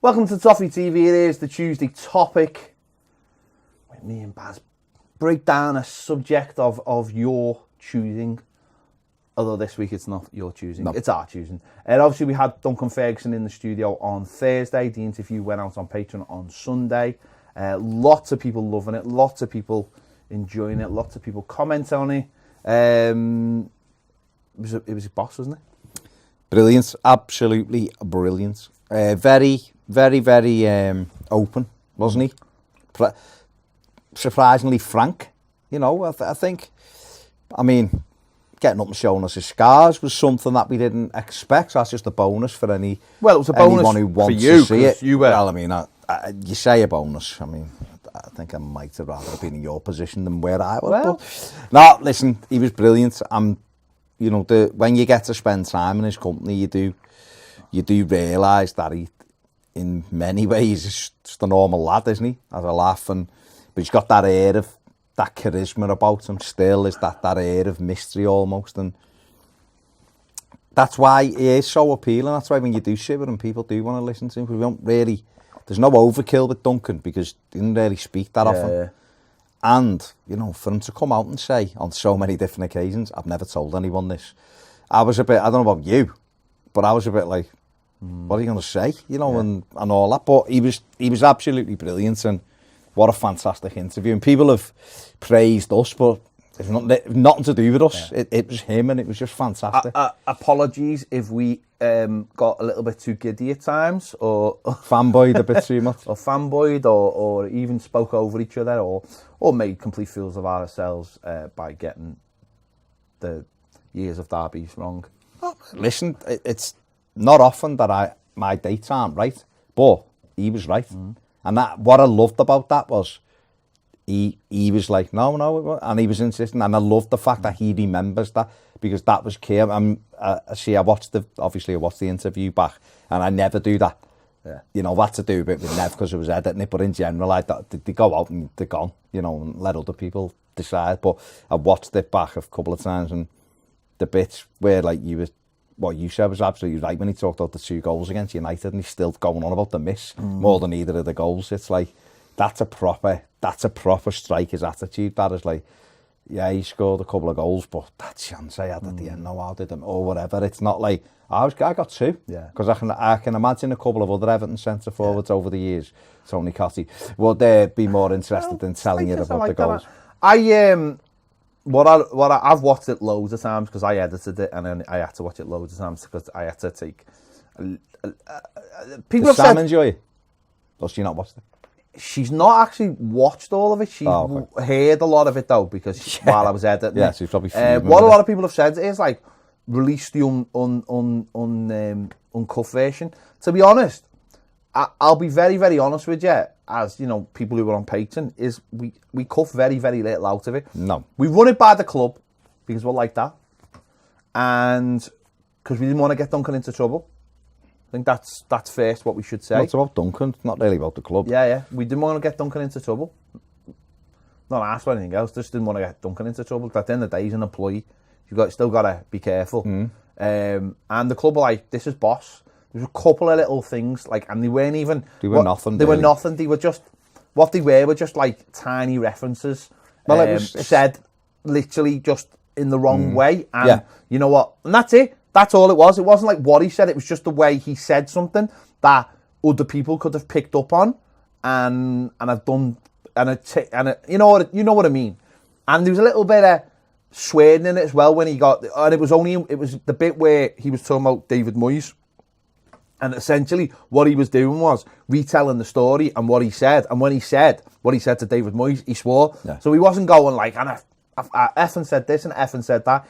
Welcome to Toffee TV. It is the Tuesday topic. With me and Baz break down a subject of your choosing. Although this week it's not your choosing, no. It's our choosing. And obviously we had Duncan Ferguson in the studio on Thursday. The interview went out on Patreon on Sunday. Lots of people loving it, lots of people enjoying it, lots of people commenting on it. It was a boss, wasn't it? Brilliant, absolutely brilliant. Very open, wasn't he? Surprisingly frank, you know. I think, I mean, getting up and showing us his scars was something that we didn't expect. So that's just a bonus for anyone who wants to see it. Well, I mean, you say a bonus. I mean, I think I might have rather been in your position than where I was. Well, no, listen, he was brilliant. You know, when you get to spend time in his company, you do realise that he, in many ways, is just a normal lad, isn't he? Has a laugh, but he's got that air of, that charisma about him still, is that air of mystery almost, and that's why he is so appealing. That's why when you do sit with him, people do want to listen to him. We don't really, there's no overkill with Duncan because he didn't really speak that often. Yeah. And, you know, for him to come out and say on so many different occasions, I've never told anyone this. I was a bit, I don't know about you, but I was a bit like, what are you going to say? You know, and all that. But he was absolutely brilliant, and what a fantastic interview. And people have praised us, but it's nothing to do with us. Yeah. It was him, and it was just fantastic. Apologies if we got a little bit too giddy at times, or fanboyed a bit too much, or fanboyed, or even spoke over each other, or made complete fools of ourselves by getting the years of derbies wrong. Oh, listen, it's not often that my dates aren't right, but he was right. And that, what I loved about that was he was like, no, and he was insisting, and I loved the fact that he remembers that, because that was key. I watched the interview back, and I never do that. Yeah. You know, that's to do a bit with Nev because it was editing it, but in general, they go out and they're gone, you know, and let other people decide. But I watched it back a couple of times, and the bits where, like, what you said was absolutely right when he talked about the 2 goals against United, and he's still going on about the miss more than either of the goals. It's like, that's a proper striker's attitude. That is like, yeah, he scored a couple of goals, but that chance I had at the end, no, I didn't, or whatever. It's not like, I got 2. Yeah. Because I can imagine a couple of other Everton centre forwards over the years, Tony Cottee, would be more interested in telling you about the goals. I've watched it loads of times because I edited it, and then I had to watch it loads of times because I had to take. People have Sam enjoy it? Or she not watched it? She's not actually watched all of it. She heard a lot of it though, because while I was editing, yeah, she's probably. What a lot of people have said is like, release the uncut version. To be honest, I'll be very, very honest with you. As you know, people who were on Patreon, is we cut very, very little out of it. No, we run it by the club because we're like that, and because we didn't want to get Duncan into trouble. I think that's first what we should say. Well, it's about Duncan, not really about the club. Yeah. We didn't want to get Duncan into trouble. Not asked for anything else. Just didn't want to get Duncan into trouble. At the end of the day, he's an employee. You've still got to be careful. And the club were like, this is boss. There was a couple of little things, like, and they weren't even. They were nothing. They were nothing. They were just, what they were just like tiny references. Well, it was said literally just in the wrong way. And you know what? And that's it. That's all it was. It wasn't like what he said. It was just the way he said something that other people could have picked up on, and I've done, you know what I mean. And there was a little bit of swearing in it as well when he got, and it was the bit where he was talking about David Moyes. And essentially what he was doing was retelling the story and what he said. And when he said what he said to David Moyes, he swore. Yeah. So he wasn't going like, and effing said this and effing said that.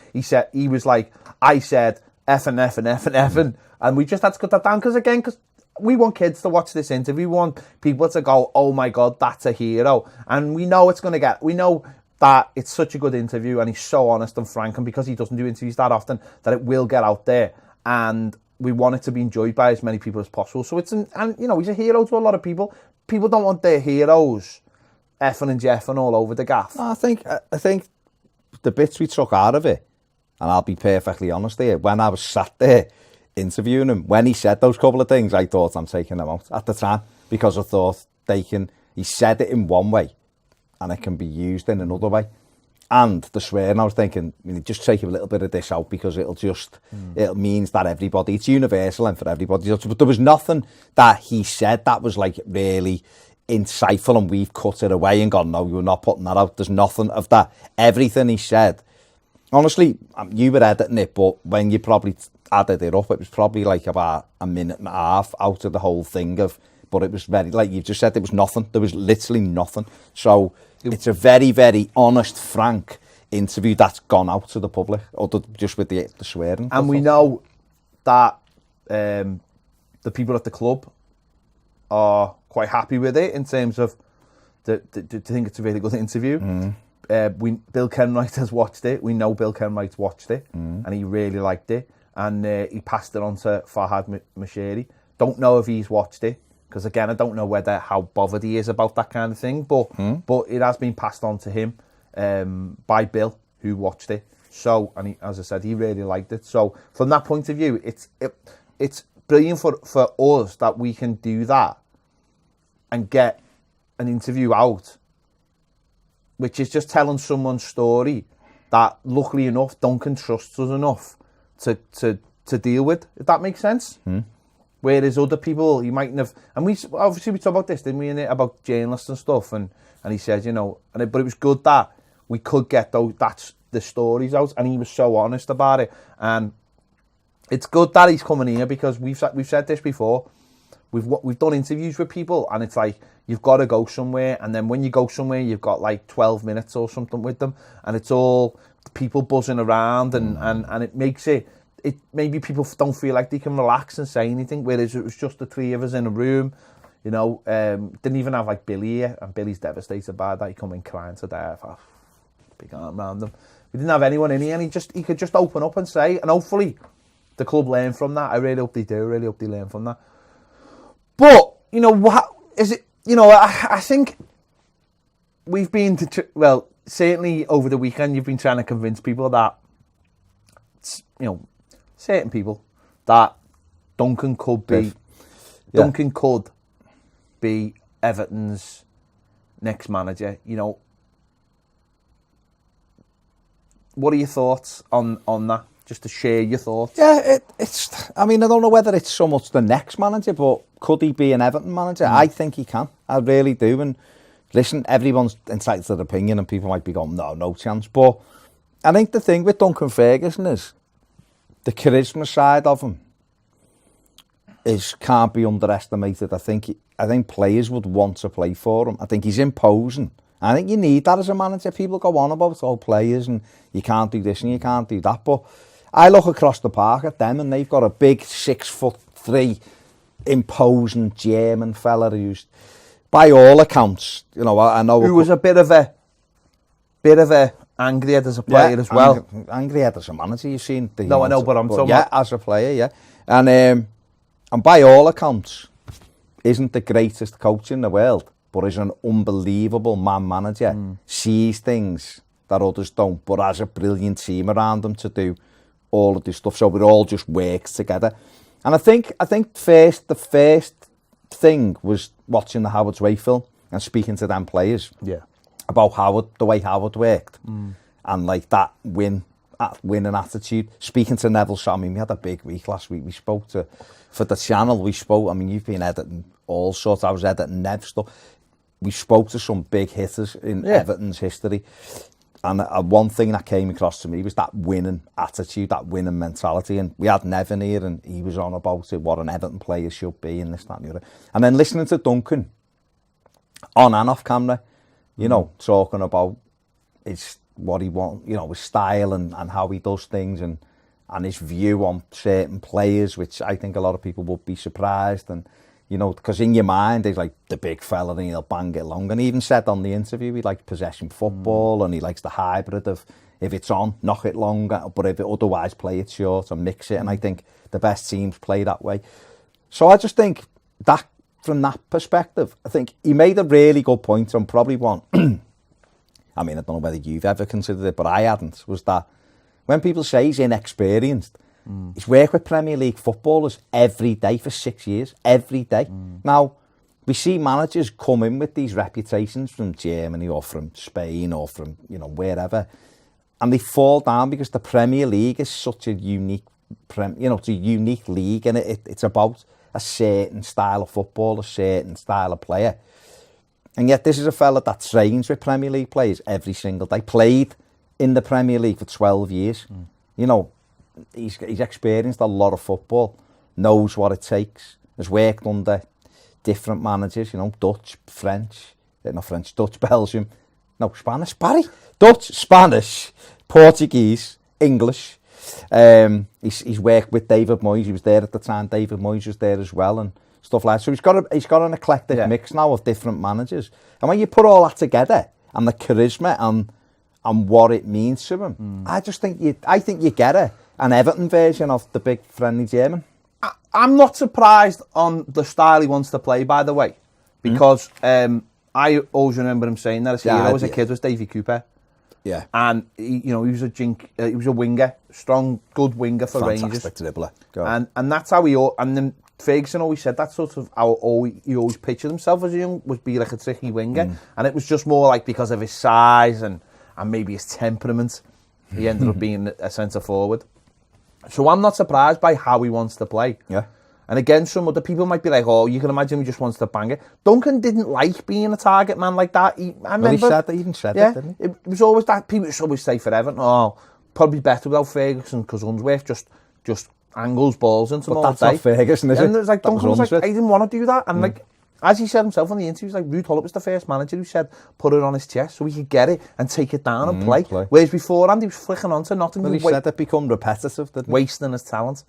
He was like, I said effing. And we just had to cut that down because we want kids to watch this interview. We want people to go, oh my God, that's a hero. And we know we know that it's such a good interview and he's so honest and frank. And because he doesn't do interviews that often, that it will get out there. And we want it to be enjoyed by as many people as possible. So and you know, he's a hero to a lot of people. People don't want their heroes effing and jeffing all over the gaff. I think the bits we took out of it, and I'll be perfectly honest here, when I was sat there, interviewing him, when he said those couple of things, I thought, I'm taking them out at the time, because I thought he said it in one way and it can be used in another way. And the swearing, I was thinking, just take a little bit of this out, because it means that everybody, it's universal and for everybody. But there was nothing that he said that was like really insightful and we've cut it away and gone, no, you're not putting that out. There's nothing of that. Everything he said, honestly, you were editing it, but when you probably added it up, it was probably like about a minute and a half out of the whole thing but it was very, like you just said, there was nothing. There was literally nothing. So it's a very, very honest, frank interview that's gone out to the public, just with the swearing. And we know that the people at the club are quite happy with it in terms of do think it's a really good interview. Bill Kenwright has watched it. We know Bill Kenwright's watched it, and he really liked it. And he passed it on to Farhad Mashiri. Don't know if he's watched it, because again, I don't know how bothered he is about that kind of thing. But it has been passed on to him by Bill, who watched it. So, and as I said, he really liked it. So, from that point of view, it's brilliant for us that we can do that and get an interview out, which is just telling someone's story that, luckily enough, Duncan trusts us enough to deal with, if that makes sense. Whereas other people, you mightn't have, and we talked about this, didn't we, in it, about journalists and stuff, and he said, but it was good that we could get the stories out, and he was so honest about it. And it's good that he's coming here, because we've said this before. We've done interviews with people, and it's like, you've got to go somewhere, and then when you go somewhere, you've got like 12 minutes or something with them, and it's all people buzzing around, and it makes it maybe people don't feel like they can relax and say anything, whereas it was just the three of us in a room, didn't even have like Billy here, and Billy's devastated by that. He come in crying to death, big arm around him. We didn't have anyone in here, and he could just open up and say, and hopefully the club learn from that. I really hope they do. I really hope they learn from that. But, what is it? I think we've been certainly over the weekend, you've been trying to convince people that, certain people, that Duncan could be Everton's next manager. What are your thoughts on that? Just to share your thoughts. Yeah, I don't know whether it's so much the next manager, but could he be an Everton manager? I think he can. I really do. And listen, everyone's entitled to their opinion, and people might be going, no chance. But I think the thing with Duncan Ferguson is the charisma side of him can't be underestimated. I think players would want to play for him. I think he's imposing. I think you need that as a manager. People go on about all players and you can't do this and you can't do that. But I look across the park at them, and they've got a big 6'3" imposing German fella who's, by all accounts, I know who was a bit of a angry head as a player as well. Angry head as a manager, you've seen. No, I know, but I'm talking about as a player, yeah. And by all accounts, isn't the greatest coach in the world, but is an unbelievable man manager. Sees things that others don't, but has a brilliant team around him to do all of this stuff. So it all just works together. And I think the first thing was watching the Howard's Way film and speaking to them players about the way Howard worked, and like that winning attitude. Speaking to Neville, we had a big week last week. We spoke for the channel. You've been editing all sorts. I was editing Nev stuff. We spoke to some big hitters in Everton's history. And one thing that came across to me was that winning attitude, that winning mentality. And we had Nevin here, and he was on about it, what an Everton player should be, and this, that, and the other. And then listening to Duncan, on and off camera, talking about what he wants, his style and how he does things, and his view on certain players, which I think a lot of people would be surprised. And, because in your mind, he's like the big fella and he'll bang it long. And he even said on the interview, he likes possession football and he likes the hybrid of, if it's on, knock it long, but if it otherwise, play it short and mix it. And I think the best teams play that way. So I just think that, from that perspective, I think he made a really good point on probably one. I don't know whether you've ever considered it, but I hadn't, was that when people say he's inexperienced, He's worked with Premier League footballers every day for 6 years, every day. Now, we see managers come in with these reputations from Germany or from Spain or from, wherever, and they fall down because the Premier League is such a unique, it's a unique league, and it's about a certain style of football, a certain style of player. And yet this is a fella that trains with Premier League players every single day, played in the Premier League for 12 years. He's experienced a lot of football, knows what it takes, has worked under different managers, Dutch, Belgium, Spanish, Barry, Dutch, Spanish, Portuguese, English. He's worked with David Moyes. He was there at the time. David Moyes was there as well, and stuff like that. So he's got an eclectic mix now of different managers. And when you put all that together, and the charisma and what it means to him, I think you get an Everton version of the big friendly German. I'm not surprised on the style he wants to play, by the way, because I always remember him saying that as a kid was Davy Cooper. Yeah, and he was a winger, strong, good winger for Rangers. Fantastic dribbler. And that's how and then Ferguson always said that's sort of how he always pictured himself as a young, was be like a tricky winger, and it was just more like because of his size and maybe his temperament, he ended up being a centre forward. So I'm not surprised by how he wants to play. Yeah. And again, some other people might be like, oh, you can imagine he just wants to bang it. Duncan didn't like being a target man like that. I remember, he said that, even said it, didn't he? It was always that, people always say for Everton, oh, probably better without Ferguson because Unsworth just angles balls into him all day. But that's not Ferguson, is it? And it was like, Duncan was like, I didn't want to do that. And like, as he said himself on the interview, like Ruud Gullit was the first manager who said, put it on his chest so he could get it and take it down and play. Whereas beforehand, he was flicking onto nothing. Well, he said it become repetitive, didn't he? Wasting his talent.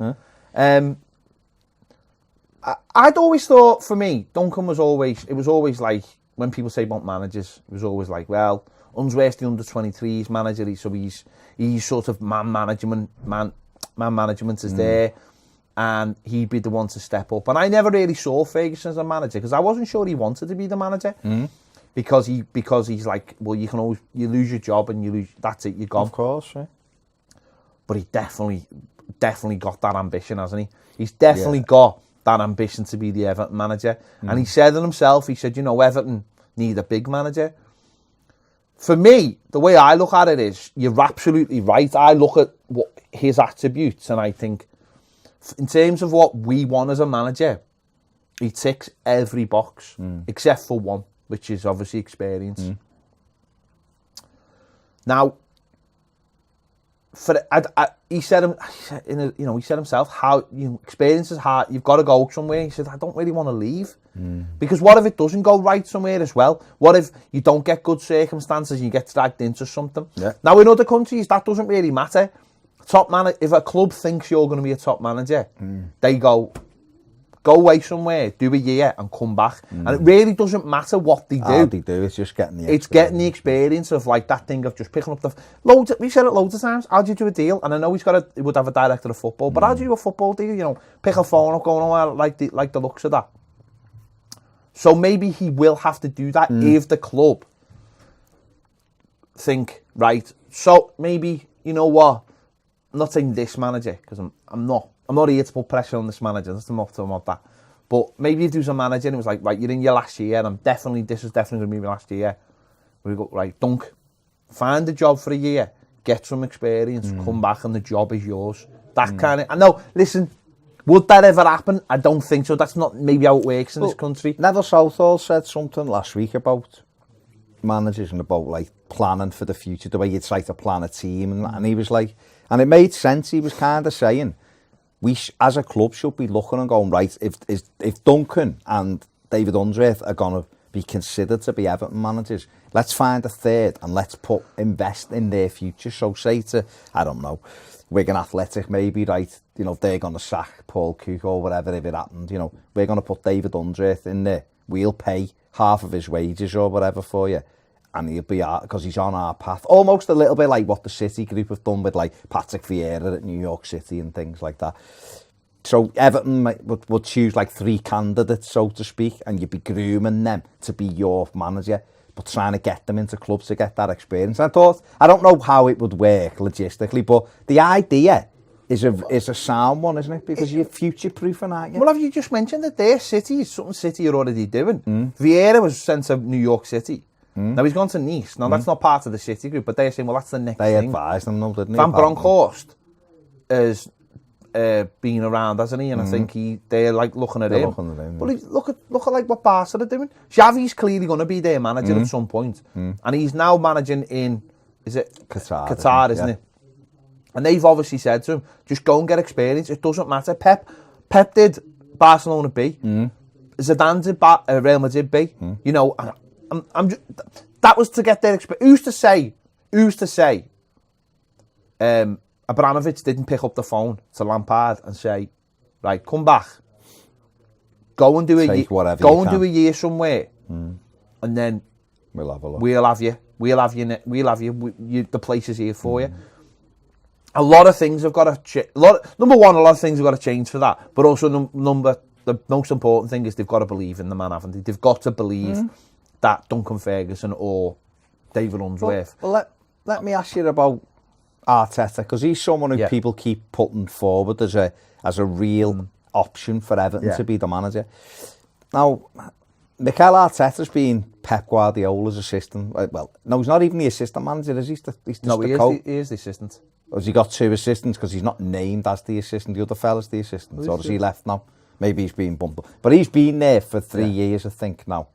I'd always thought, for me, Duncan was always like, when people say about managers, it was always like, well, Unsworth's the under-23s manager, so he's sort of man management is there, and he'd be the one to step up. And I never really saw Ferguson as a manager because I wasn't sure he wanted to be the manager because he's like, well, you lose your job and that's it, you're gone. Of course, yeah. But he definitely got that ambition, hasn't he? He's definitely got that ambition to be the Everton manager. And he said it himself, he said, Everton need a big manager. For me, the way I look at it is, you're absolutely right. I look at his attributes and I think, in terms of what we want as a manager, he ticks every box except for one, which is obviously experience. Now, he said himself, how experience is hard. You've got to go somewhere. He said, I don't really want to leave because what if it doesn't go right somewhere as well? What if you don't get good circumstances and you get dragged into something? Yeah. Now, in other countries, that doesn't really matter. If a club thinks you're going to be a top manager, they go away somewhere, do a year and come back. And it really doesn't matter what they do. All they do is just getting the experience. It's getting the experience of like that thing of just picking up we've said it loads of times, how do you do a deal? And I know he would have a director of football, but how do you do a football deal? Pick a phone up, going on like the looks of that. So maybe he will have to do that if the club think, right, so maybe, you know what, I'm not saying this manager, because I'm not here to put pressure on this manager. That's not about that. But maybe if there's a manager and it was like, right, you're in your last year, and this is definitely going to be my last year. We go, right, Dunk, find a job for a year, get some experience, come back, and the job is yours. That kind of. I know. Listen, would that ever happen? I don't think so. That's not maybe how it works in this country. Neville Southall said something last week about managers and about like planning for the future, the way you try to plan a team, and he was like. And it made sense. He was kind of saying, we as a club should be looking and going, right, if Duncan and David Unsworth are going to be considered to be Everton managers, let's find a third and let's invest in their future. So say to, I don't know, Wigan Athletic maybe, right, if they're going to sack Paul Cook or whatever, if it happened, we're going to put David Unsworth in there. We'll pay half of his wages or whatever for you. And he'll be out because he's on our path. Almost a little bit like what the City group have done with like Patrick Vieira at New York City and things like that. So Everton would choose like 3 candidates, so to speak, and you'd be grooming them to be your manager, but trying to get them into clubs to get that experience. I thought, I don't know how it would work logistically, but the idea is a sound one, isn't it? Because you're future-proofing, aren't you? Well, have you just mentioned that their City is something City are already doing? Vieira was sent to New York City. Now he's gone to Nice. Now that's not part of the City group, but they're saying, well, that's the next thing. They advised them, though, didn't they? Van Bronckhorst has been around, hasn't he? And I think they're like looking at him. But look at like what Barca are doing. Xavi's clearly going to be their manager at some point, and he's now managing in Qatar, isn't it? And they've obviously said to him, just go and get experience. It doesn't matter. Pep did Barcelona B. Zidane did Real Madrid B. You know, I'm just, that was to get their experience. Who's to say Abramovich didn't pick up the phone to Lampard and say, right, come back. Go and do a year somewhere. And then we'll have a look. We'll have you. The place is here for you. A lot of things have got to change. Number one, a lot of things have got to change for that. But also, the most important thing is they've got to believe in the man, haven't they? They've got to believe that Duncan Ferguson or David Unsworth. Well, let me ask you about Arteta, because he's someone who people keep putting forward as a real option for Everton to be the manager. Now, Mikel Arteta's been Pep Guardiola's assistant. Well, no, he's not even the assistant manager, is he? He's just the coach. He is the assistant. Or has he got two assistants because he's not named as the assistant? The other fella's the assistant. Or has he left now? Maybe he's been bumped. But he's been there for 3 years, I think, now,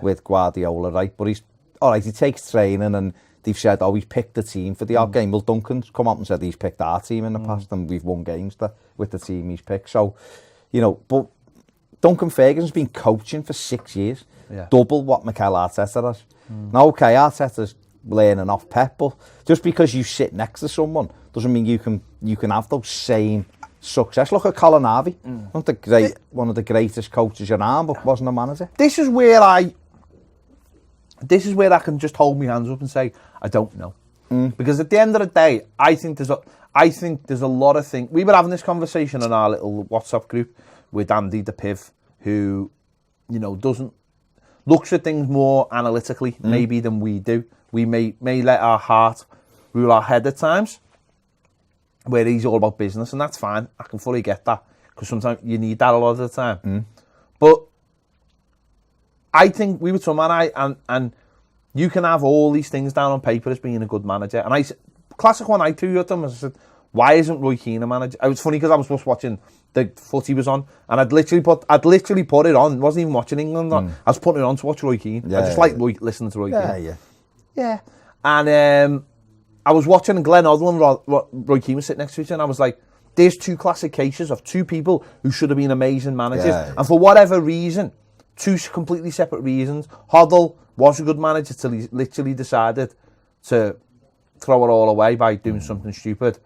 with Guardiola, right? But he's, all right, he takes training and they've said, oh, he's picked the team for the odd game. Well, Duncan's come up and said he's picked our team in the past and we've won games with the team he's picked. So, you know, but Duncan Ferguson's been coaching for 6 years. Double what Mikel Arteta has. Now, okay, Arteta's learning off Pep, but just because you sit next to someone doesn't mean you can have those same success. Look at Colin Harvey, one of the greatest coaches around, but wasn't a manager. This is where I can just hold my hands up and say I don't know, because at the end of the day, I think there's a lot of things. We were having this conversation in our little WhatsApp group with Andy the Piv, who, you know, looks at things more analytically maybe than we do. We may let our heart rule our head at times, where he's all about business, and that's fine. I can fully get that, because sometimes you need that a lot of the time. But I think we were talking and you can have all these things down on paper as being a good manager. And I classic one I threw at them, I said, why isn't Roy Keane a manager? It was funny because I was just watching the footy was on, and I'd literally put it on. Wasn't even watching England. I was putting it on to watch Roy Keane. I just like listening to Roy Keane. Yeah. And I was watching Glenn Hoddle and Roy Keane was sitting next to each other, and I was like, there's two classic cases of two people who should have been amazing managers. And for whatever reason, two completely separate reasons, Hoddle was a good manager till he literally decided to throw it all away by doing something stupid.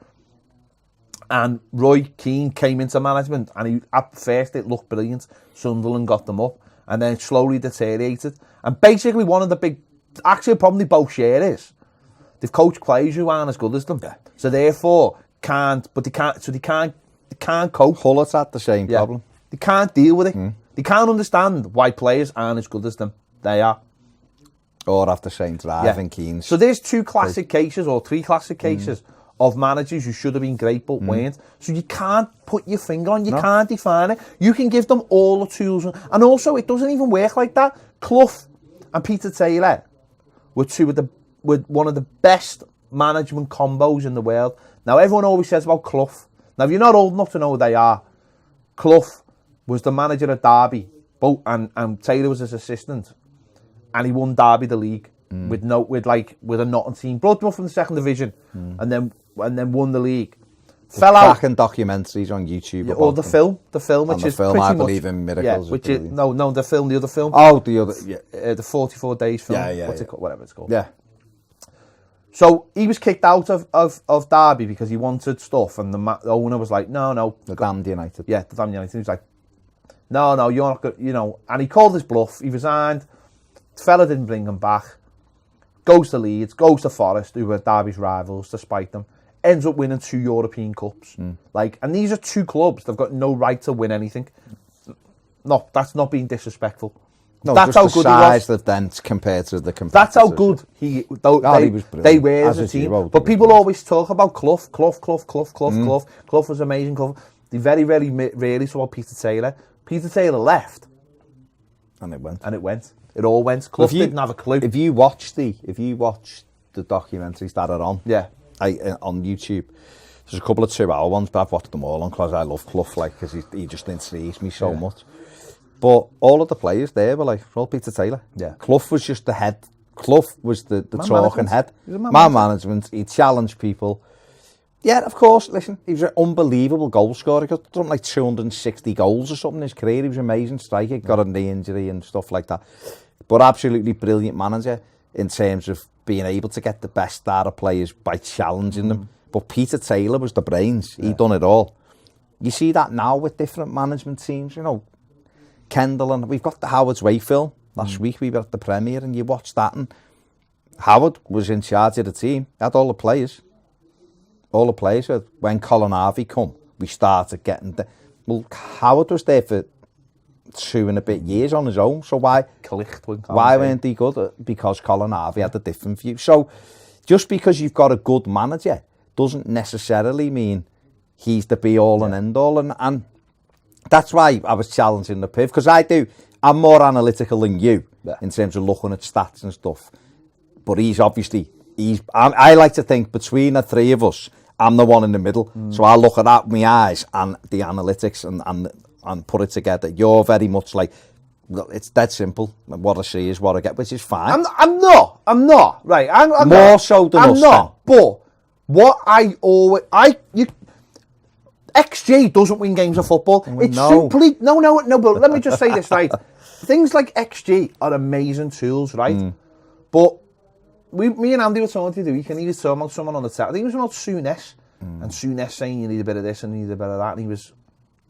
And Roy Keane came into management, and at first it looked brilliant. Sunderland got them up, and then it slowly deteriorated. And basically one of the big, actually a problem they both share is, they've coached players who aren't as good as them. So therefore, they can't cope. Hullet's had the same problem. They can't deal with it. They can't understand why players aren't as good as them. They are. Or have the same drive in Keane's. So there's two classic cases, or three classic cases, of managers who should have been great but weren't. So you can't put your finger on, you can't define it. You can give them all the tools. And also, it doesn't even work like that. Clough and Peter Taylor were one of the best management combos in the world. Now, everyone always says about Clough. Now, if you're not old enough to know who they are, Clough was the manager at Derby, and Taylor was his assistant, and he won Derby the league with a Nottingham team. Brought them up from the second division, and then won the league. Fell out. Cracking documentaries on YouTube. Or the film, which is pretty much, I Believe in Miracles. Which is the other film. Oh, the other, the 44 Days film. What's it called? Whatever it's called. Yeah. So he was kicked out of Derby because he wanted stuff, and the owner was like, no. The damned United. Yeah, the damned United. He was like, no, you're not good, you know. And he called his bluff. He resigned. The fella didn't bring him back. Goes to Leeds, goes to Forest, who were Derby's rivals, despite them. Ends up winning 2 European Cups. And these are two clubs. They've got no right to win anything. No, that's not being disrespectful. No, that's how good size he was. of dent compared to the competitors. That's how good he was brilliant. They were as a team. But people always talk about Clough. Clough was amazing. They very rarely saw Peter Taylor. Peter Taylor left. And it went. It all went. Clough didn't have a clue. If you watch the documentaries that are on, on YouTube, there's a couple of 2-hour ones, but I've watched them all on because I love Clough, because he just intrigues me so much. But all of the players there were all Peter Taylor. Yeah. Clough was just the head. Clough was the talking head. Man management. He challenged people. Yeah, of course, listen, he was an unbelievable goal scorer. He got done 260 goals or something in his career. He was an amazing striker. Got a knee injury and stuff like that. But absolutely brilliant manager in terms of being able to get the best out of players by challenging them. But Peter Taylor was the brains. He'd done it all. You see that now with different management teams, Kendall, and we've got the Howard's Way film. Last week we were at the premiere and you watched that, and Howard was in charge of the team. He had all the players. When Colin Harvey come, we started getting Howard was there for 2 and a bit years on his own, so why weren't he good? Because Colin Harvey had a different view. So just because you've got a good manager doesn't necessarily mean he's the be all and end all, and that's why I was challenging the Piv, because I'm more analytical than you in terms of looking at stats and stuff. But I like to think between the three of us, I'm the one in the middle. So I look at that with my eyes and the analytics and put it together. You're very much like, it's dead simple. What I see is what I get, which is fine. I'm not. Right. I'm more not. so than I'm us. not. But what XG doesn't win games of football. It's simply no. But let me just say this, right? Things like XG are amazing tools, right? But me and Andy were talking the week, and he was talking about someone on the chat. I think it was about Souness, and Souness saying you need a bit of this and you need a bit of that, and he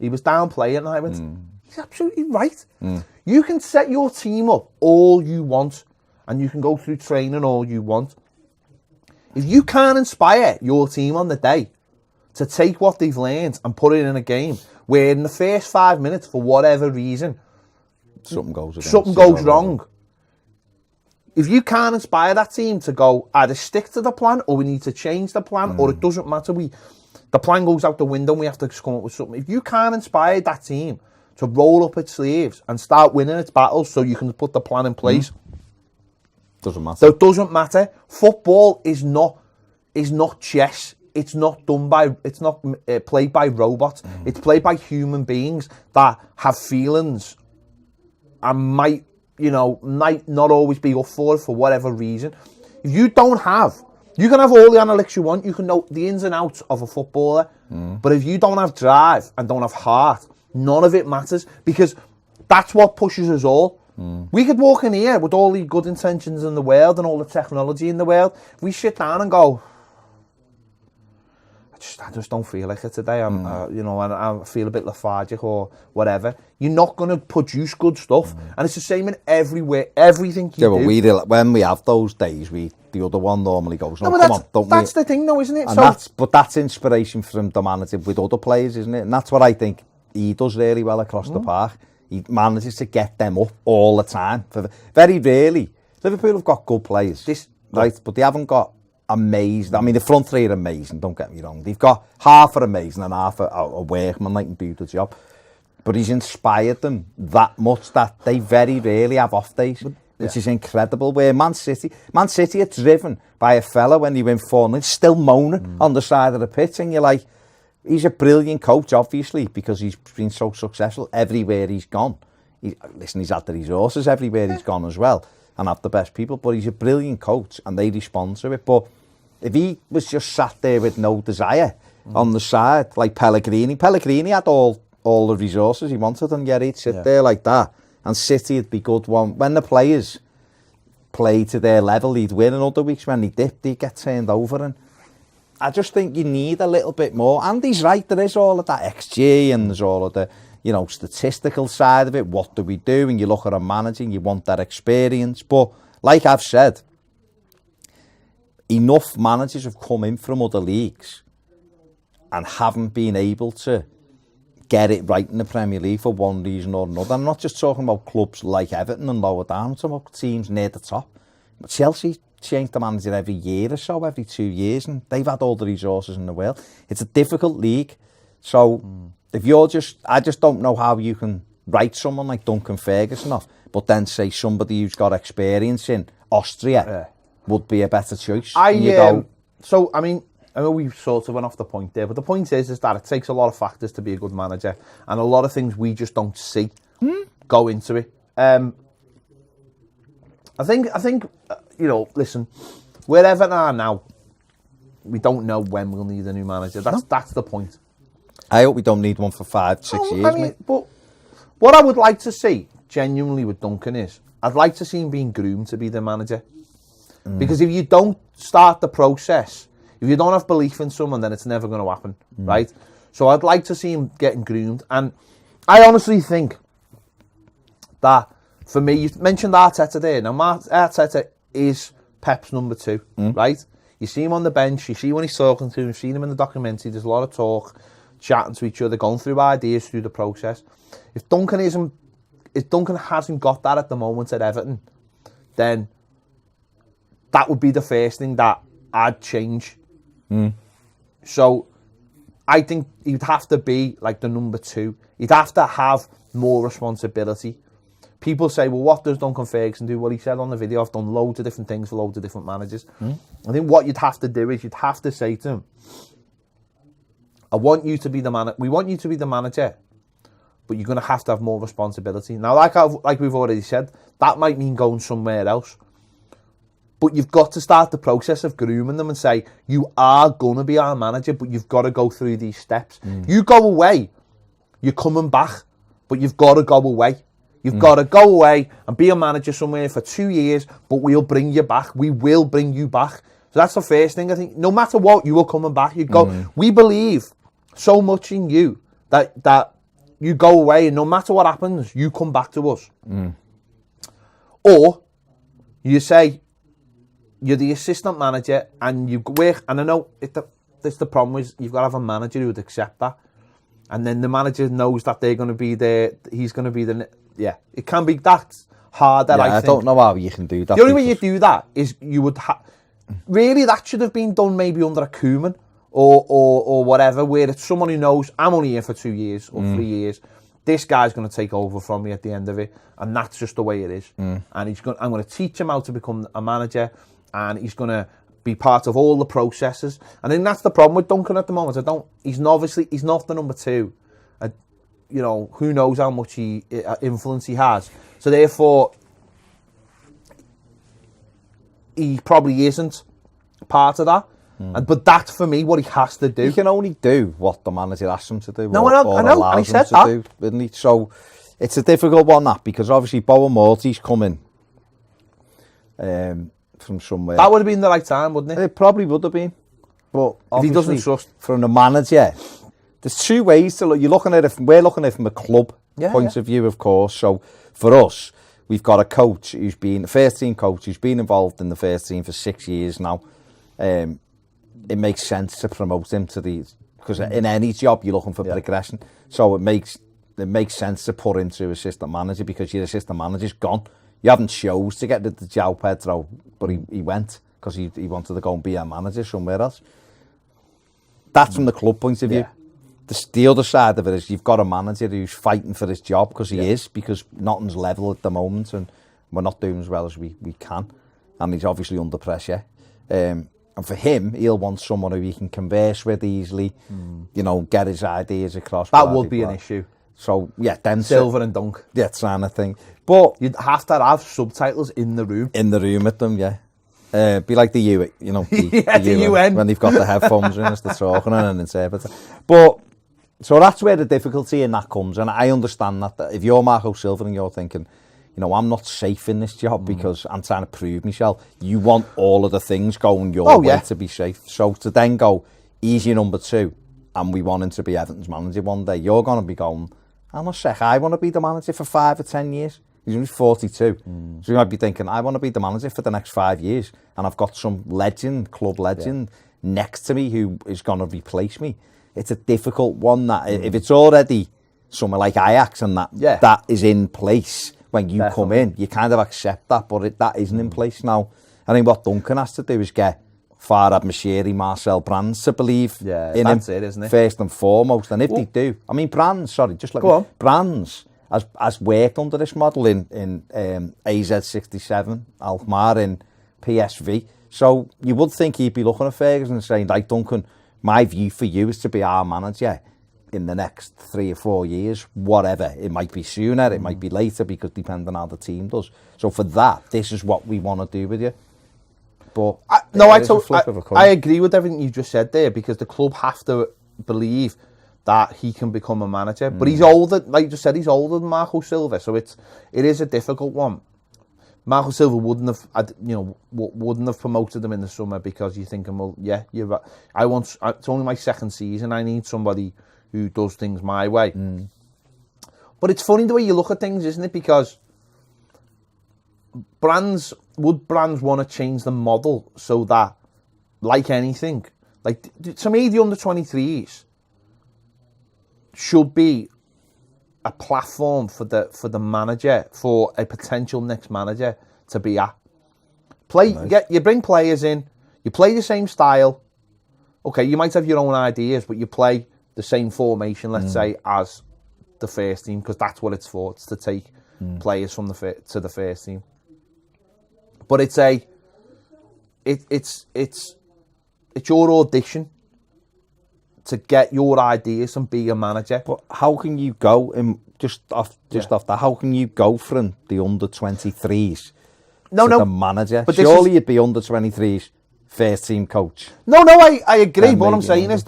was downplaying, and I went, he's absolutely right. You can set your team up all you want, and you can go through training all you want. If you can't inspire your team on the day to take what they've learned and put it in a game where in the first 5 minutes, for whatever reason, something goes wrong. If you can't inspire that team to go, either stick to the plan or we need to change the plan, or it doesn't matter, the plan goes out the window and we have to come up with something. If you can't inspire that team to roll up its sleeves and start winning its battles so you can put the plan in place, doesn't matter. So it doesn't matter. Football is not chess. It's not played by robots. It's played by human beings that have feelings and might not always be up for it for whatever reason. If you can have all the analytics you want, you can know the ins and outs of a footballer, but if you don't have drive and don't have heart, none of it matters, because that's what pushes us all. We could walk in here with all the good intentions in the world and all the technology in the world. We sit down and go, I just don't feel like it today. And I feel a bit lethargic or whatever. You're not going to produce good stuff, and it's the same in everywhere. Everything you do. When we have those days, the other one normally goes, "No, come on, don't we?" That's the thing, though, isn't it? And that's inspiration from the manager with other players, isn't it? And that's what I think he does really well across the park. He manages to get them up all the time. Very rarely, Liverpool have got good players, right? But they haven't got amazing. I mean, the front three are amazing, don't get me wrong. They've got half are amazing and half are a workman that can do the job. But he's inspired them that much that they very rarely have off days, which is incredible. Where Man City are driven by a fella when he went 4-0, still moaning on the side of the pitch, and you're like, he's a brilliant coach, obviously, because he's been so successful everywhere he's gone. He's had the resources everywhere he's gone as well, and have the best people, but he's a brilliant coach, and they respond to it. But if he was just sat there with no desire on the side, like Pellegrini had all the resources he wanted, and yet he'd sit there like that, and City would be good one. When the players play to their level, he'd win, and other weeks when he dipped, he'd get turned over. And I just think you need a little bit more. And he's right, there is all of that XG, and there's all of the statistical side of it. What do we do? And you look at a manager, you want that experience. But like I've said, enough managers have come in from other leagues and haven't been able to get it right in the Premier League for one reason or another. I'm not just talking about clubs like Everton and lower down, I'm talking about teams near the top. But Chelsea change the manager every year or so, every 2 years, and they've had all the resources in the world. It's a difficult league. So if you're I just don't know how you can write someone like Duncan Ferguson off, but then say somebody who's got experience in Austria would be a better choice. So, I mean, we sort of went off the point there, but the point is that it takes a lot of factors to be a good manager, and a lot of things we just don't see go into it. I think, listen, where Everton are now, we don't know when we'll need a new manager. That's the point. I hope we don't need one for 5-6 years. Mate. But what I would like to see, genuinely, with Duncan is, I'd like to see him being groomed to be the manager. Because if you don't start the process, if you don't have belief in someone, then it's never going to happen, right? So I'd like to see him getting groomed. And I honestly think that, for me, you mentioned Arteta there. Now, Arteta is Pep's number 2, right? You see him on the bench, you see when he's talking to him, you've seen him in the documentary, there's a lot of talk, chatting to each other, going through ideas through the process. If Duncan hasn't got that at the moment at Everton, then that would be the first thing that I'd change. So I think he'd have to be like the number 2. He'd have to have more responsibility. People say, well, what does Duncan Ferguson do? Well, he said on the video, I've done loads of different things for loads of different managers. I think what you'd have to do is you'd have to say to him, we want you to be the manager, but you're going to have more responsibility. Now, like we've already said, that might mean going somewhere else. But you've got to start the process of grooming them and say, you are going to be our manager, but you've got to go through these steps. You go away, you're coming back, but you've got to go away. You've got to go away and be a manager somewhere for 2 years, but we'll bring you back. We will bring you back. So that's the first thing. I think no matter what, you are coming back. You go. We believe so much in you that you go away, and no matter what happens, you come back to us. Or you say, you're the assistant manager and you work, and I know it's the problem is you've got to have a manager who would accept that, and then the manager knows that they're going to be there. He's going to be it can be that hard. That I don't know how you can do that. The only way you do that is you would really, that should have been done maybe under a Koeman or whatever, where it's someone who knows I'm only here for 2 years or 3 years. This guy's going to take over from me at the end of it, and that's just the way it is. And I'm going to teach him how to become a manager. And he's going to be part of all the processes. And then that's the problem with Duncan at the moment. He's not the number 2. Who knows how much influence he has. So therefore, he probably isn't part of that. But that's, for me, what he has to do. He can only do what the manager asks him to do. No, I know, and he said that. Isn't he? So it's a difficult one, that, because obviously Bowen Morty's coming. From somewhere. That would have been the right time, wouldn't it? It probably would have been. But if he doesn't trust from the manager, there's 2 ways to look. We're looking at it from a club point of view, of course. So for us, we've got a coach who's been a first team coach who's been involved in the first team for 6 years now. It makes sense to promote him to because in any job you're looking for progression. So it makes sense to put him to assistant manager, because your assistant manager's gone. You haven't chose to get the João Pedro, but he went because he wanted to go and be a manager somewhere else. That's from the club point of view. The other side of it is you've got a manager who's fighting for his job, because he is, because nothing's level at the moment and we're not doing as well as we can. And he's obviously under pressure. And for him, he'll want someone who he can converse with easily, get his ideas across. That would be an issue. So, then Silver and Dunk. Yeah, kind of thing. But you'd have to have subtitles in the room. In the room with them, be like the UN, the UN. When they've got the headphones in as they're talking and an interpreter. But, so that's where the difficulty in that comes. And I understand that if you're Marco Silva and you're thinking, I'm not safe in this job because I'm trying to prove myself. You want all of the things going your way to be safe. So to then go, he's your number 2, and we want him to be Everton's manager one day, you're going to be going, hang on a sec, I want to be the manager for 5 or 10 years. He's only 42. So you might be thinking, I want to be the manager for the next 5 years, and I've got some club legend next to me who is going to replace me. It's a difficult one, that if it's already somewhere like Ajax and that is in place when you come in. You kind of accept that, but that isn't in place now. I think what Duncan has to do is get Farhad Moshiri, Marcel Brands to believe in him, isn't it? first and foremost. And if they do, I mean, Brands has worked under this model in AZ67, Alkmaar, in PSV. So you would think he'd be looking at Ferguson and saying, like, Duncan, my view for you is to be our manager in the next 3 or 4 years, whatever. It might be sooner, it might be later, because depending on how the team does. So for that, this is what we want to do with you. But I agree with everything you just said there, because the club have to believe that he can become a manager. But he's older, like you just said, he's older than Marco Silva, so it is a difficult one. Marco Silva wouldn't have promoted him in the summer, because you're thinking, well, yeah, you're right. It's only my second season. I need somebody who does things my way. But it's funny the way you look at things, isn't it? Because would Brands want to change the model so that, like anything, like, to me, the under-23s should be a platform for the manager, for a potential next manager to be at. You bring players in, you play the same style. Okay, you might have your own ideas, but you play the same formation, let's say, as the first team, because that's what it's for. It's to take players from to the first team. But it's your audition to get your ideas and be a manager. But how can you go just off that? How can you go from the under-23s to the manager? But surely you'd be under-23s first team coach. No, I agree. But what I'm saying is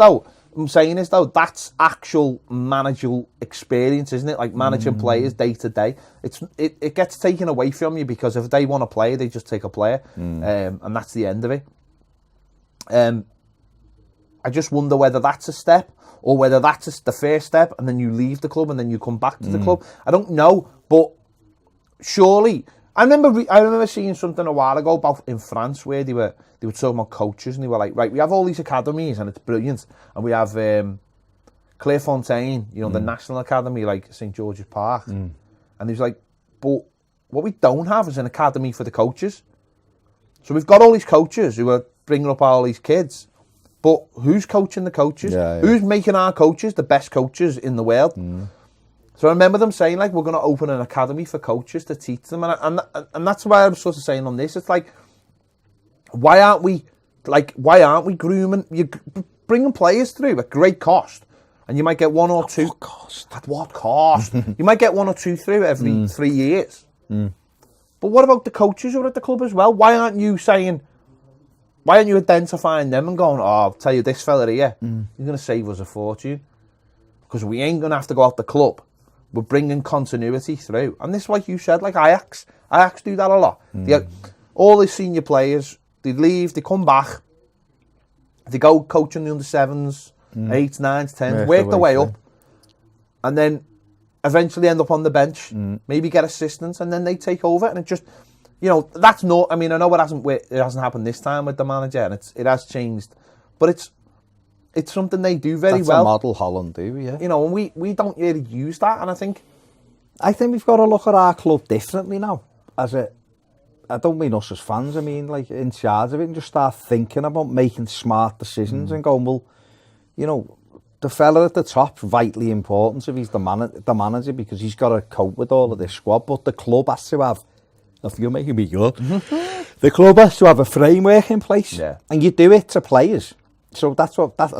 though, that's actual managerial experience, isn't it? Like managing players day to day. It gets taken away from you, because if they want a player, they just take a player, and that's the end of it. I just wonder whether that's a step, or whether that's the first step, and then you leave the club and then you come back to the club. I don't know, but surely I remember seeing something a while ago about in France, where they were talking about coaches, and they were like, right, we have all these academies and it's brilliant, and we have Clairefontaine, the National Academy, like St George's Park, and he was like, but what we don't have is an academy for the coaches. So we've got all these coaches who are bringing up all these kids, but who's coaching the coaches? Who's making our coaches the best coaches in the world? So I remember them saying, like, we're going to open an academy for coaches to teach them, and that's why I'm sort of saying on this. It's like, why aren't we grooming? You're bringing players through at great cost, and you might get one or two. At what cost? You might get one or two through every 3 years. But what about the coaches who are at the club as well? Why aren't you identifying them and going, I'll tell you, this fella here, he's going to save us a fortune, because we ain't going to have to go out the club. We're bringing continuity through. And this is like you said, like Ajax do that a lot. All the senior players, they leave, they come back, they go coaching the under-7s, 8s, 9s, 10s, work their way up, and then eventually end up on the bench, maybe get assistants, and then they take over. And it just, that's not, I mean, I know it hasn't happened this time with the manager, and it has changed, but it's something they do very well. That's a model Holland do, yeah. And we don't really use that, and I think we've got to look at our club differently now. I don't mean us as fans, I mean, like, in charge of it, and just start thinking about making smart decisions and going, well, the fella at the top's vitally important if he's the manager, because he's got to cope with all of this squad, but the club has to have, if you're making me good, the club has to have a framework in place, and you do it to players. So I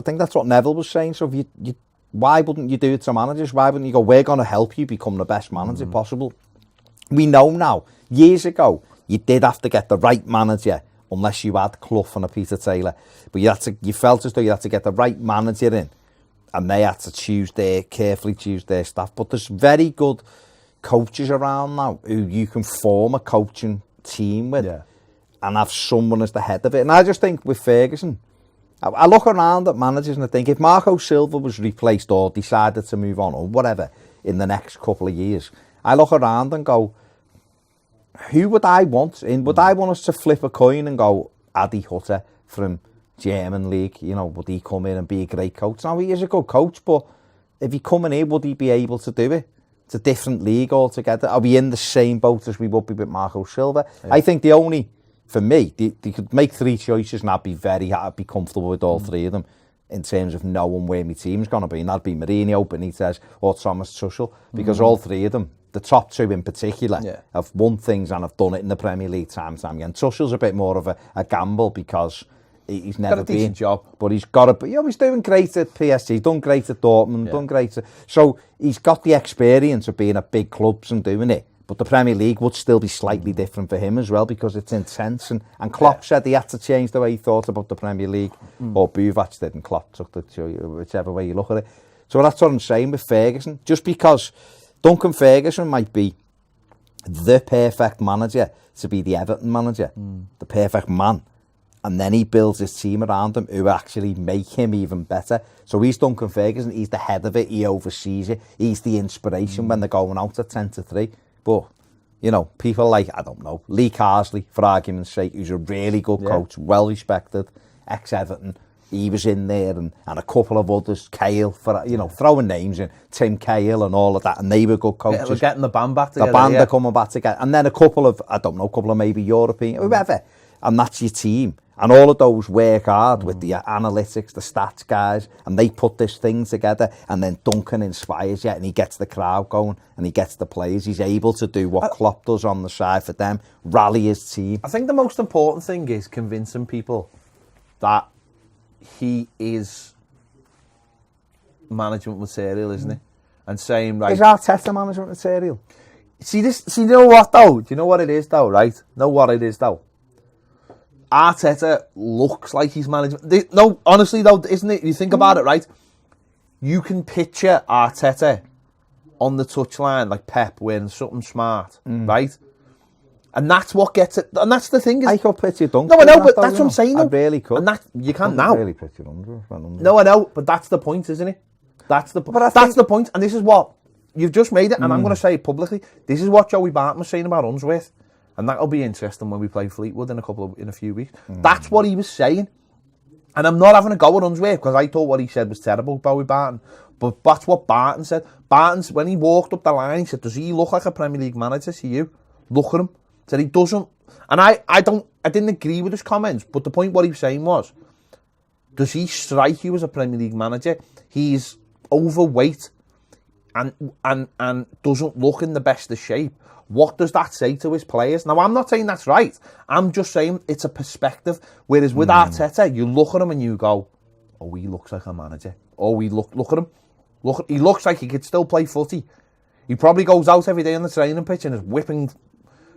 think that's what Neville was saying. So if you why wouldn't you do it to managers? Why wouldn't you go, we're going to help you become the best manager possible? We know now, years ago, you did have to get the right manager, unless you had Clough and a Peter Taylor. But you felt as though you had to get the right manager in, and they had to carefully choose their staff. But there's very good coaches around now who you can form a coaching team with and have someone as the head of it. And I just think with Ferguson, I look around at managers and I think, if Marco Silva was replaced or decided to move on or whatever in the next couple of years, I look around and go, who would I want in? Would I want us to flip a coin and go, Adi Hutter from German League, would he come in and be a great coach? Now, he is a good coach, but if he come in here, would he be able to do it? It's a different league altogether. Are we in the same boat as we would be with Marco Silva? Yeah. I think for me, they could make 3 choices and I'd be comfortable with all 3 of them in terms of knowing where my team's going to be. And that'd be Mourinho, Benitez or Thomas Tuchel, because all 3 of them, the top 2 in particular, have won things and have done it in the Premier League time and time again. Tuchel's a bit more of a gamble because he's never been. Decent job. But he's got he's doing great at PSG, done great at Dortmund, done great so he's got the experience of being at big clubs and doing it. But the Premier League would still be slightly different for him as well because it's intense. And Klopp said he had to change the way he thought about the Premier League. Or Buvac did, and Klopp took the whichever way you look at it. So that's what I'm saying with Ferguson. Just because Duncan Ferguson might be the perfect manager to be the Everton manager, the perfect man. And then he builds his team around him who actually make him even better. So he's Duncan Ferguson, he's the head of it, he oversees it, he's the inspiration when they're going out at 10-3. But, you know, people like, I don't know, Lee Carsley, for argument's sake, who's a really good coach, well-respected, ex-Everton, he was in there, and a couple of others, Cahill, for throwing names in, Tim Cahill and all of that, and they were good coaches. Yeah, we're getting the band back together. The band are coming back together. And then a couple of maybe European, whoever, and that's your team. And all of those work hard with the analytics, the stats guys, and they put this thing together, and then Duncan inspires you, and he gets the crowd going, and he gets the players. He's able to do what Klopp does on the side for them, rally his team. I think the most important thing is convincing people that he is management material, isn't he? And saying, right... Is Arteta management material? See, you know what, though? Do you know what it is, though, right? Arteta looks like he's management. No, honestly though, isn't it? You think about it, right? You can picture Arteta on the touchline like Pep wearing something smart, right? And that's what gets it. And that's the thing. I could picture Duncan. No, I know, but that's what I'm saying. I really could. And that you can't now. Really picture under. No, I know, but that's the point, isn't it? That's the point. And this is what you've just made it. And I'm going to say it publicly. This is what Joey Barton was saying about Unsworth. And that'll be interesting when we play Fleetwood in a few weeks. That's what he was saying. And I'm not having a go at Unsworth because I thought what he said was terrible, Bowie Barton. But that's what Barton said. Barton's, when he walked up the line, he said, does he look like a Premier League manager to you? Look at him. He said he doesn't. And I didn't agree with his comments, but the point what he was saying was, does he strike you as a Premier League manager? He's overweight and doesn't look in the best of shape. What does that say to his players? Now, I'm not saying that's right. I'm just saying it's a perspective. Whereas with Arteta, you look at him and you go, oh, he looks like a manager. Oh, look at him. He looks like he could still play footy. He probably goes out every day on the training pitch and is whipping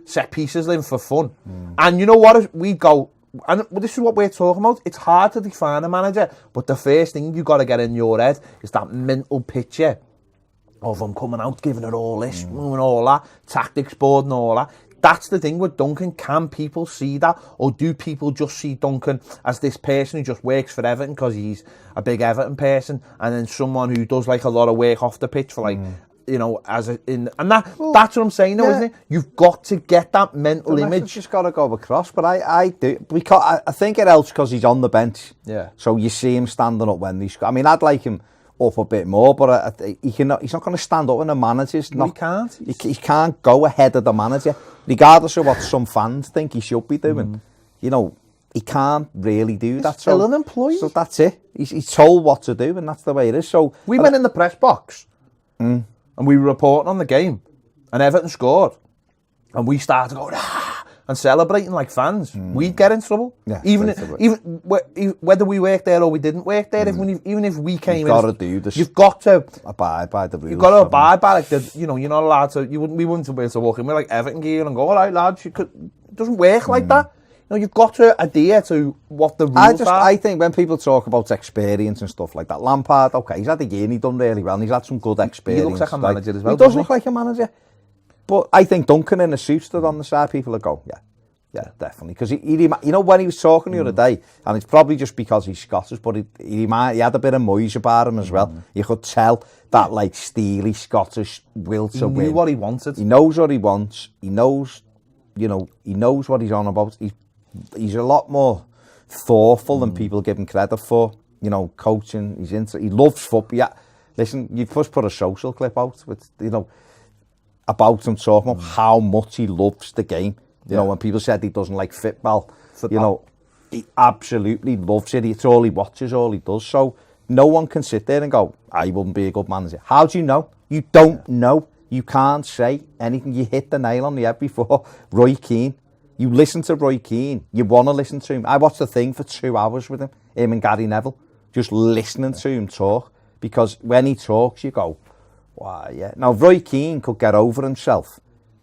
set pieces in for fun. And you know what? We go, and this is what we're talking about. It's hard to define a manager, but the first thing you got to get in your head is that mental picture of him coming out, giving it all this, and all that, tactics board and all that. That's the thing with Duncan. Can people see that? Or do people just see Duncan as this person who just works for Everton because he's a big Everton person, and then someone who does like a lot of work off the pitch for like, that's what I'm saying though, isn't it? You've got to get that mental image. It's just got to go across, but I do, because I think it helps because he's on the bench. Yeah. So you see him standing up when he's, I mean, I'd like him up a bit more, but he's not going to stand up when the manager's not. He can't. He can't go ahead of the manager, regardless of what some fans think he should be doing. You know, he can't really do that. He's still an employee. So that's it. He's told what to do, and that's the way it is. So we went in the press box, and we were reporting on the game, and Everton scored, and we started going and celebrating like fans. We'd get in trouble. Yeah, even whether we worked there or we didn't work there. Even if we came in, you've got to abide by the rules. You've got to abide by you're not allowed to. We wouldn't be able to walk in with like Everton gear and go, all right, lads, it doesn't work like that. You know, you've got to adhere to what the rules are. I think when people talk about experience and stuff like that, Lampard, okay, he's had a year and he's done really well, and he's had some good experience. He looks like a manager as well. He does look like a manager. But I think Duncan in a suit stood on the side, people would go, yeah, definitely. Because you know, when he was talking the other day, and it's probably just because he's Scottish, but he had a bit of moise about him as well. You could tell that like steely Scottish will to win. He knew what he wanted. He knows what he wants. He knows, he knows what he's on about. He's a lot more thoughtful than people give him credit for. You know, coaching. He loves football. Yeah. Listen, you've just put a social clip out with, about him talking about how much he loves the game. You know, when people said he doesn't like football, he absolutely loves it. It's all he watches, all he does. So no one can sit there and go, I wouldn't be a good manager. How do you know? You don't know. You can't say anything. You hit the nail on the head before. Roy Keane. You listen to Roy Keane. You want to listen to him. I watched the thing for 2 hours with him and Gary Neville, just listening to him talk. Because when he talks, you go, wow, yeah. Now, Roy Keane could get over himself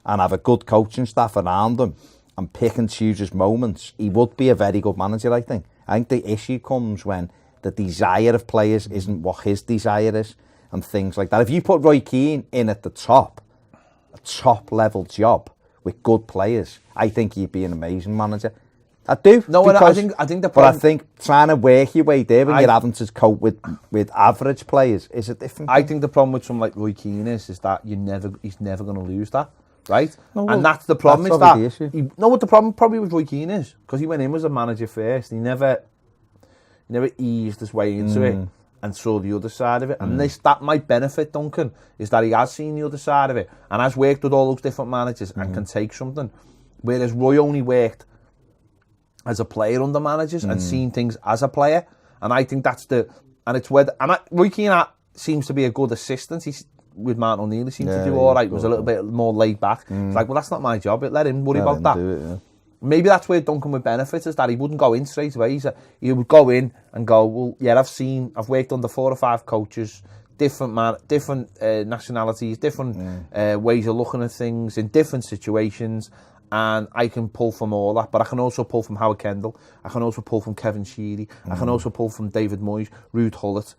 and have a good coaching staff around him and pick and choose his moments. He would be a very good manager, I think. I think the issue comes when the desire of players isn't what his desire is and things like that. If you put Roy Keane in at the top, a top-level job with good players, I think he'd be an amazing manager. I do. No, I think the problem... But I think trying to work your way there when you're having to cope with average players is a different thing. I think the problem with someone like Roy Keane is that he's never going to lose that, right? No, well, and that's the problem. That's what the problem probably with Roy Keane is, because he went in as a manager first. He never eased his way into it and saw the other side of it. And that might benefit Duncan, is that he has seen the other side of it and has worked with all those different managers and can take something. Whereas Roy only worked as a player under managers and seen things as a player. And I think that's Roy Keane seems to be a good assistant. He's with Martin O'Neill, he seemed to do all right. He was a little bit more laid back. It's like, well, that's not my job. Let him worry about that. Maybe that's where Duncan would benefit, is that he wouldn't go in straight away. He would go in and go, well, yeah, I've worked under 4 or 5 coaches, different nationalities, different ways of looking at things in different situations, and I can pull from all that. But I can also pull from Howard Kendall. I can also pull from Kevin Sheedy. I can also pull from David Moyes, Ruud Gullit.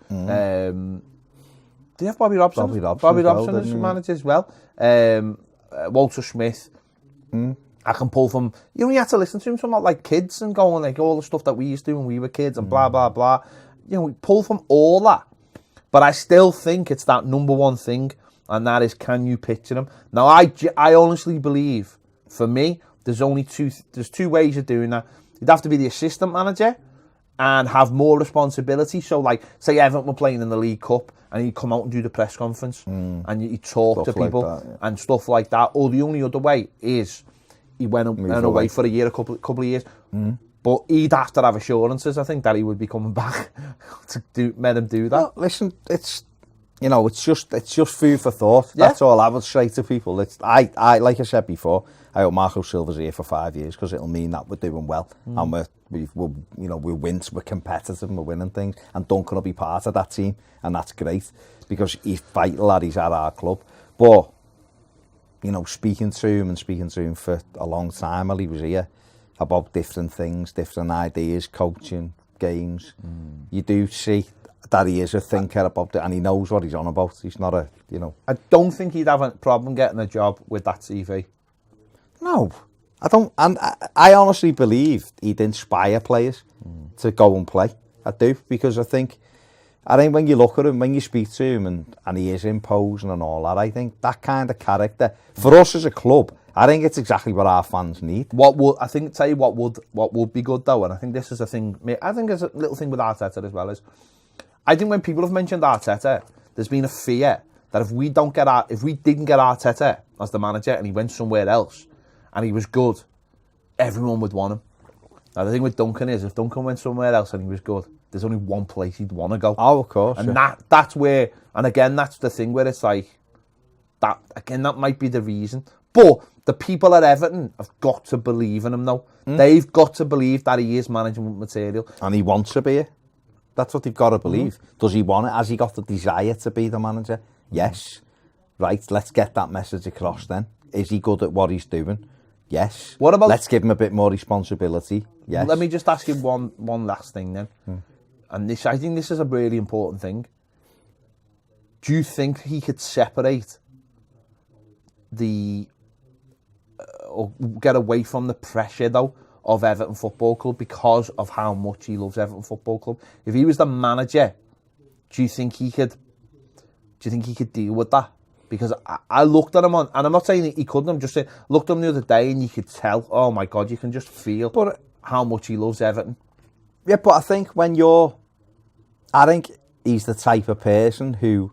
Do you have Bobby Robson? Bobby Robson as manager as well. Walter Smith. I can pull from, you had to listen to him somewhat like kids and going like all the stuff that we used to do when we were kids and blah, blah, blah. We pull from all that. But I still think it's that number one thing, and that is, can you picture him? Now, I honestly believe, for me, there's 2 ways of doing that. You'd have to be the assistant manager and have more responsibility. So, like, say Everton were playing in the League Cup and he'd come out and do the press conference and he'd talk to people like and stuff like that. Or the only other way is he went away for a year, a couple of years. But he'd have to have assurances, I think, that he would be coming back to let him do that. Well, listen, it's just food for thought. Yeah. That's all I would say to people. I like I said before, I hope Marco Silva's here for 5 years, because it'll mean that we're doing well and we're competitive and we're winning things, and Duncan will be part of that team, and that's great because he's vital that he's at our club. But speaking to him for a long time while he was here about different things, different ideas, coaching, games, you do see that he is a thinker about it, and he knows what he's on about. He's not I don't think he'd have a problem getting a job with that CV. No, I don't. And I honestly believe he'd inspire players to go and play. I do, because I think when you look at him, when you speak to him, and he is imposing and all that, I think that kind of character, for us as a club, I think it's exactly what our fans need. What would be good though, and I think this is a thing, I think there's a little thing with Arteta as well, is I think when people have mentioned Arteta, there's been a fear that if we didn't get Arteta as the manager and he went somewhere else and he was good, everyone would want him. Now the thing with Duncan is, if Duncan went somewhere else and he was good, there's only one place he'd want to go. Oh, of course. And that's where, and again, that's the thing where it's like, that might be the reason. But the people at Everton have got to believe in him though. They've got to believe that he is management material. And he wants to be it. That's what they've got to believe. Does he want it? Has he got the desire to be the manager? Yes. Right, let's get that message across then. Is he good at what he's doing? Yes. What about? Let's give him a bit more responsibility. Yes. Let me just ask you one last thing then. And I think this is a really important thing. Do you think he could separate or get away from the pressure though of Everton Football Club because of how much he loves Everton Football Club? If he was the manager, do you think he could deal with that? Because I looked at him and I'm not saying that he couldn't, I'm just saying, looked at him the other day and you could tell, oh my God, you can just feel how much he loves Everton. Yeah, but I think I think he's the type of person who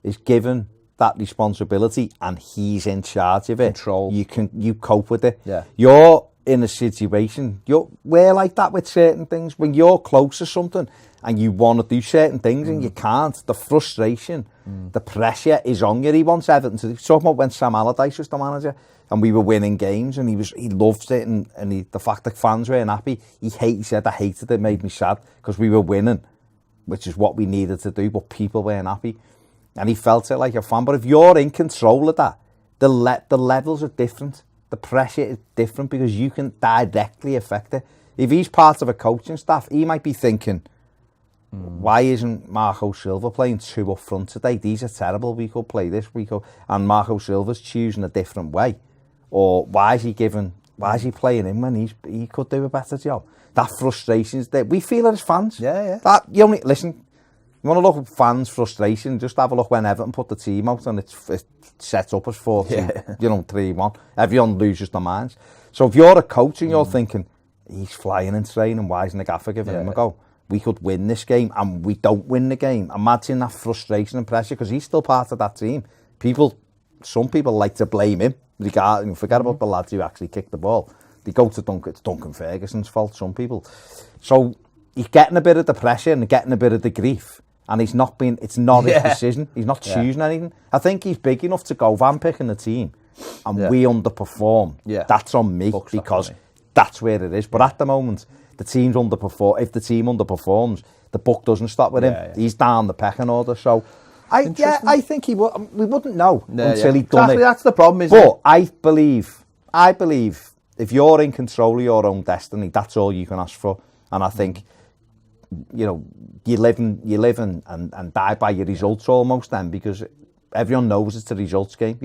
is given that responsibility and he's in charge of it, control, you cope with it. Yeah. You're in a situation, we're like that with certain things. When you're close to something and you want to do certain things and you can't, the frustration, the pressure is on you. He wants Everton to do. Talking about when Sam Allardyce was the manager and we were winning games and he loved it, and the fact that fans weren't happy, he said, I hated it, made me sad because we were winning, which is what we needed to do, but people weren't happy. And he felt it like a fan. But if you're in control of that, the levels are different. The pressure is different because you can directly affect it. If he's part of a coaching staff, he might be thinking, why isn't Marco Silva playing 2 up front today? These are terrible. We could play this. And Marco Silva's choosing a different way. Or why is he playing him when he could do a better job? That frustration is there. We feel it as fans. Yeah. Listen, you want to look at fans' frustration, just have a look when Everton put the team out and it's set up as 3-1. Everyone loses their minds. So if you're a coach and you're thinking, he's flying in training, why isn't the gaffer giving him a go? We could win this game and we don't win the game. Imagine that frustration and pressure because he's still part of that team. Some people like to blame him. Forget about the lads who actually kicked the ball. They go to Duncan. It's Duncan Ferguson's fault, some people. So he's getting a bit of the pressure and getting a bit of the grief. And it's not his decision. He's not choosing anything. I think he's big enough to go, Van picking the team and we underperform. Yeah. That's on me because that's where it is. But at the moment, the team's underperform. If the team underperforms, the buck doesn't stop with him. Yeah. He's down the pecking order. So I think he would. We wouldn't know until he'd done it. That's the problem, isn't it? But I believe if you're in control of your own destiny, that's all you can ask for. And I think, you live and die by your results almost then, because everyone knows it's a results game.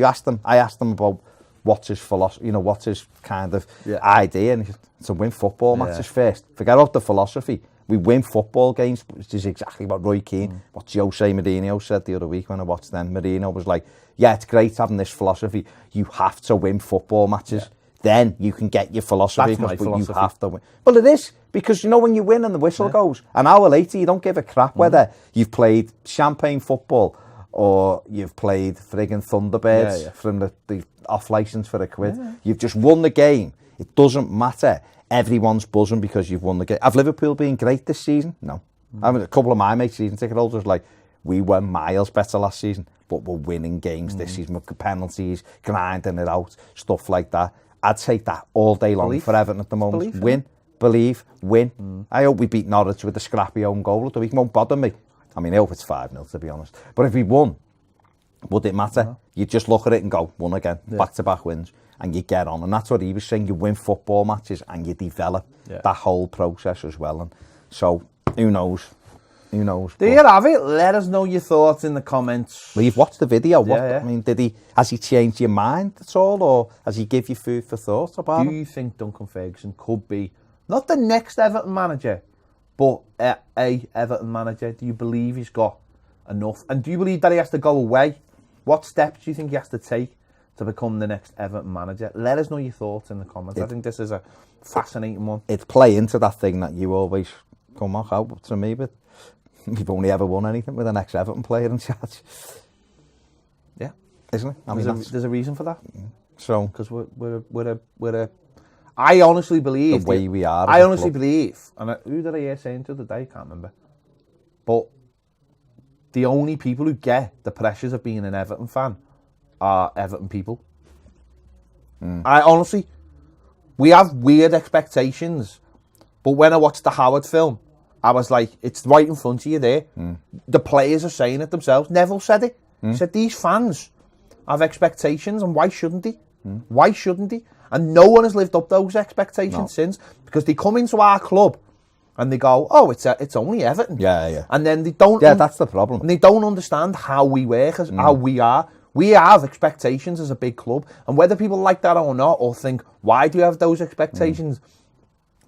I asked them about what's his philosophy, what's his kind of idea, and he said, to win football matches first. Forget about the philosophy. We win football games, which is exactly what Roy Keane, what Jose Mourinho said the other week when I watched them. Mourinho was like, yeah, it's great having this philosophy. You have to win football matches. Yeah. Then you can get your philosophy, but you have to win. Well, it is, because when you win and the whistle goes, an hour later you don't give a crap whether you've played champagne football or you've played friggin' Thunderbirds from the off licence for £1. Yeah. You've just won the game. It doesn't matter. Everyone's buzzing because you've won the game. Have Liverpool been great this season? No. I mean, a couple of my mates, season ticket holders, like, we were miles better last season, but we're winning games this season. Penalties, grinding it out, stuff like that. I'd take that all day long for Everton at the moment. Believe, win. I hope we beat Norwich with a scrappy own goal. The week won't bother me. I mean, I hope it's 5-0, to be honest. But if we won, would it matter? No. You just look at it and go, won again, back-to-back wins, and you get on. And that's what he was saying. You win football matches and you develop that whole process as well. And so, who knows? There you have it. Let us know your thoughts in the comments. Well, you've watched the video. I mean, has he changed your mind at all, or has he give you food for thought about it? Do you think Duncan Ferguson could be not the next Everton manager, but a Everton manager? Do you believe he's got enough? And do you believe that he has to go away? What steps do you think he has to take to become the next Everton manager? Let us know your thoughts in the comments. I think this is a fascinating one. It's play into that thing that you always come out to me with. We've only ever won anything with an ex-Everton player in charge. Yeah, isn't it? I mean, there's a reason for that. So, because we're a. I honestly believe the way we are. I honestly believe, and who did I hear saying to the day? I can't remember. But the only people who get the pressures of being an Everton fan are Everton people. I honestly, we have weird expectations, but when I watched the Howard film, I was like, it's right in front of you there. The players are saying it themselves. Neville said it. He said, these fans have expectations, and why shouldn't they? Why shouldn't they? And no one has lived up those expectations since, because they come into our club and they go, oh, it's only Everton. Yeah. And then they don't... Yeah, that's the problem. And they don't understand how we work, how we are. We have expectations as a big club, and whether people like that or not, or think, why do you have those expectations?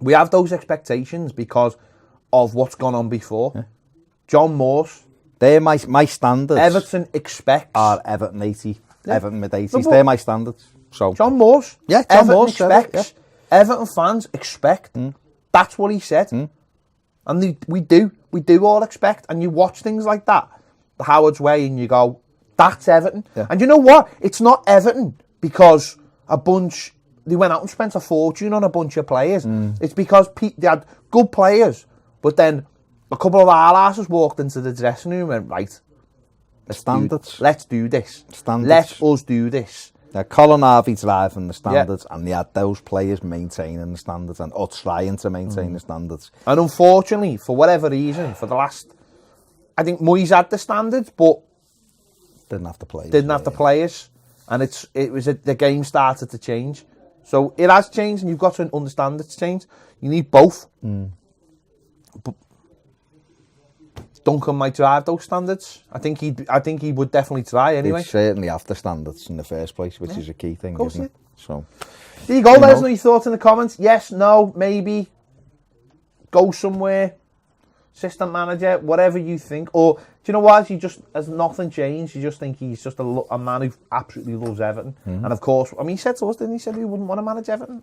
We have those expectations because of what's gone on before. Yeah. John Morse. They're my standards. Everton expects. Are Everton 80, Everton mid-80s. They're my standards. So John Morse. Yeah, John Everton Morse expects. Everton fans expect. That's what he said. And we do all expect. And you watch things like that, the Howard's Way, and you go, That's Everton. Yeah. And you know what? It's not Everton because they went out and spent a fortune on a bunch of players. It's because they had good players, but then a couple of our asses walked into the dressing room and went, right, let's do this. Let us do this. Colin Harvey driving the standards, and they had those players maintaining the standards or trying to maintain the standards. And unfortunately, for whatever reason, for the last, I think Moyes had the standards, but didn't have the players. And the game started to change. So it has changed, and you've got to understand it's changed. You need both. But Duncan might drive those standards. I think he would definitely try anyway. They certainly have the standards in the first place, which is a key thing, isn't it? So there you go. Let us know your thoughts in the comments. Yes, no, maybe. Go somewhere. Assistant manager, whatever you think. Or do you know what? Has nothing changed. You just think he's just a man who absolutely loves Everton. And of course, he said to us, didn't he? Said he wouldn't want to manage Everton.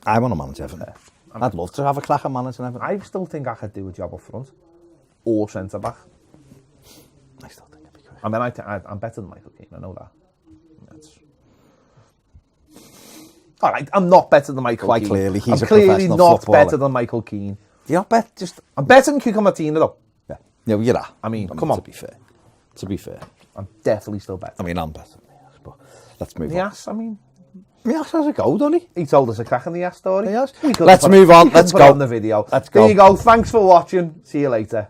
I want to manage Everton. I'd love to have a crack at managing Everton. I still think I could do a job up front. Or centre back. I still think it'd be great. I'm better than Michael Keane. I know that. All right, I'm not better than Michael Keane. Quite clearly, he's I'm a clearly not footballer. better than Michael Keane. You're not better. I'm better than Cuco Martina though. Yeah, you are. Come on. To be fair, I'm definitely still better. I'm better than Nias, but let's move on. Nias, Nias has a go, doesn't he? He told us a crack in the Nias story. Let's move on. Let's go on the video. Let's go. There you go. Thanks for watching. See you later.